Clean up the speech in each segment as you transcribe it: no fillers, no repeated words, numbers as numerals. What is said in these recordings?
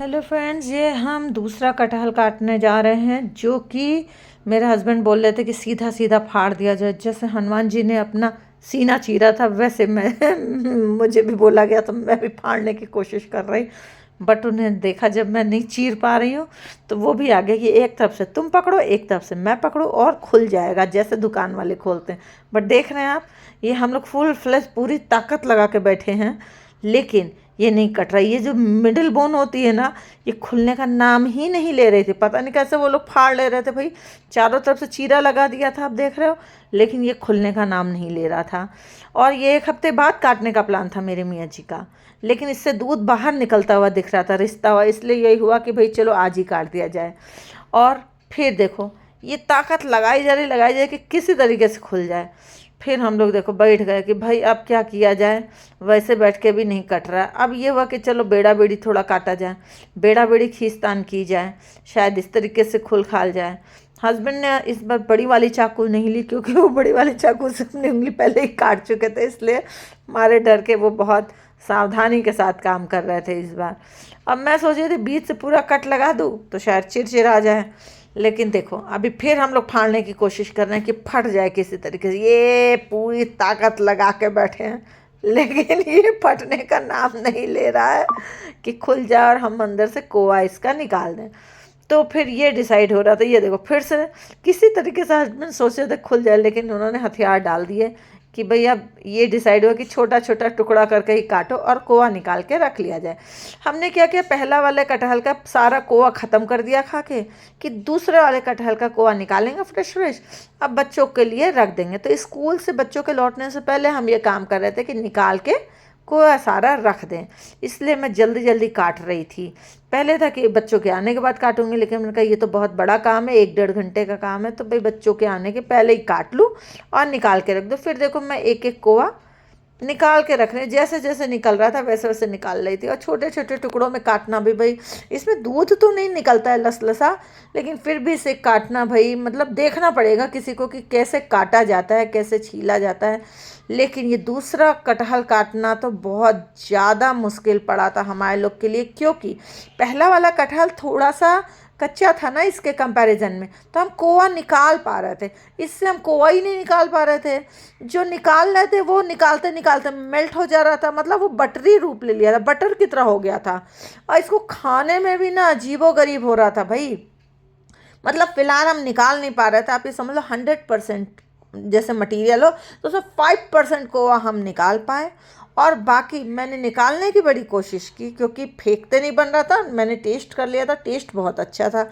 Hello friends, ये हम दूसरा कटहल काटने जा रहे हैं जो कि मेरे हस्बैंड बोल रहे थे कि सीधा सीधा फाड़ दिया जाए। जैसे हनुमान जी ने अपना सीना चीरा था वैसे मैं मुझे भी बोला गया तो मैं भी फाड़ने की कोशिश कर रही। बट उन्हें देखा जब मैं नहीं चीर पा रही हूँ तो वो भी आगे कि एक तरफ से तुम पकड़ो एक तरफ से मैं पकड़ूँ और खुल जाएगा जैसे दुकान वाले खोलते हैं। बट देख रहे हैं आप, ये हम लोग फुल फ्लैश पूरी ताकत लगा के बैठे हैं लेकिन ये नहीं कट रहा। ये जो मिडिल बोन होती है ना, ये खुलने का नाम ही नहीं ले रही थी। पता नहीं कैसे वो लोग फाड़ ले रहे थे भाई, चारों तरफ से चीरा लगा दिया था आप देख रहे हो, लेकिन ये खुलने का नाम नहीं ले रहा था। और ये 1 हफ्ते बाद काटने का प्लान था मेरे मियाँ जी का, लेकिन इससे दूध बाहर निकलता हुआ दिख रहा था, रिश्ता हुआ, इसलिए यही हुआ कि भाई चलो आज ही काट दिया जाए। और फिर देखो ये ताकत लगाई जा रही कि किसी तरीके से खुल जाए। फिर हम लोग देखो बैठ गए कि भाई अब क्या किया जाए, वैसे बैठ के भी नहीं कट रहा। अब ये हुआ कि चलो बेड़ा बेड़ी थोड़ा काटा जाए, बेड़ा बेड़ी खींचतान की जाए, शायद इस तरीके से खुल खाल जाए। हस्बैंड ने इस बार बड़ी वाली चाकू नहीं ली क्योंकि वो बड़ी वाली चाकू से अपनी उंगली पहले ही काट चुके थे, इसलिए हमारे डर के वो बहुत सावधानी के साथ काम कर रहे थे इस बार। अब मैं सोच रही थी बीच से पूरा कट लगा दूँ तो शायद चिरचिरा जाए, लेकिन देखो अभी फिर हम लोग फाड़ने की कोशिश कर रहे हैं कि फट जाए किसी तरीके से। ये पूरी ताकत लगा के बैठे हैं लेकिन ये फटने का नाम नहीं ले रहा है कि खुल जाए और हम अंदर से कोआ इसका निकाल दें। तो फिर ये डिसाइड हो रहा था, ये देखो फिर से किसी तरीके से हस्बैंड सोचे थे खुल जाए, लेकिन उन्होंने हथियार डाल दिए कि भाई अब ये डिसाइड हुआ कि छोटा छोटा टुकड़ा करके ही काटो और कोआ निकाल के रख लिया जाए। हमने क्या किया, पहला वाले कटहल का सारा कोआ ख़त्म कर दिया खा के, कि दूसरे वाले कटहल का कोआ निकालेंगे फ्रेश फ्रेश, अब बच्चों के लिए रख देंगे। तो स्कूल से बच्चों के लौटने से पहले हम ये काम कर रहे थे कि निकाल के कोआ सारा रख दें, इसलिए मैं जल्दी जल्दी काट रही थी। पहले था कि बच्चों के आने के बाद काटूंगी, लेकिन मैंने कहा ये तो बहुत बड़ा काम है, 1-1.5 घंटे का काम है, तो भाई बच्चों के आने के पहले ही काट लूँ और निकाल के रख दो। फिर देखो मैं एक एक कोआ निकाल के रख रहे, जैसे जैसे निकल रहा था वैसे वैसे निकाल रही थी। और छोटे छोटे टुकड़ों में काटना भी, भाई इसमें दूध तो नहीं निकलता है लसलसा, लेकिन फिर भी इसे काटना भाई मतलब देखना पड़ेगा किसी को कि कैसे काटा जाता है, कैसे छीला जाता है। लेकिन ये दूसरा कटहल काटना तो बहुत ज़्यादा मुश्किल पड़ा था हमारे लोग के लिए, क्योंकि पहला वाला कटहल थोड़ा सा कच्चा था ना इसके कंपैरिजन में, तो हम कोआ निकाल पा रहे थे। इससे हम कोआ ही नहीं निकाल पा रहे थे, जो निकाल रहे थे वो निकालते निकालते मेल्ट हो जा रहा था, मतलब वो बटरी रूप ले लिया था, बटर की तरह हो गया था। और इसको खाने में भी ना अजीबोगरीब हो रहा था भाई। मतलब फिलहाल हम निकाल नहीं पा रहे थे, आप ये समझ लो 100% जैसे मटेरियल हो तो उसमें 5% कोआ हम निकाल पाए, और बाकी मैंने निकालने की बड़ी कोशिश की क्योंकि फेंकते नहीं बन रहा था। मैंने टेस्ट कर लिया था, टेस्ट बहुत अच्छा था,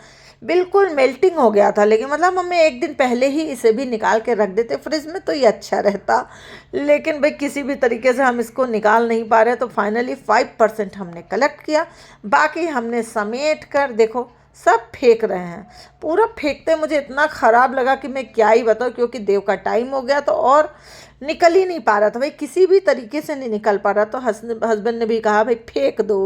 बिल्कुल मेल्टिंग हो गया था। लेकिन मतलब हमें एक दिन पहले ही इसे भी निकाल के रख देते फ्रिज में तो ये अच्छा रहता, लेकिन भाई किसी भी तरीके से हम इसको निकाल नहीं पा रहे, तो फाइनली 5% हमने कलेक्ट किया, बाकी हमने समेट कर देखो सब फेंक रहे हैं। पूरा फेंकते मुझे इतना ख़राब लगा कि मैं क्या ही बताऊँ, क्योंकि देव का टाइम हो गया तो और निकल ही नहीं पा रहा था भाई, किसी भी तरीके से नहीं निकल पा रहा। तो हस्बैंड ने भी कहा भाई फेंक दो।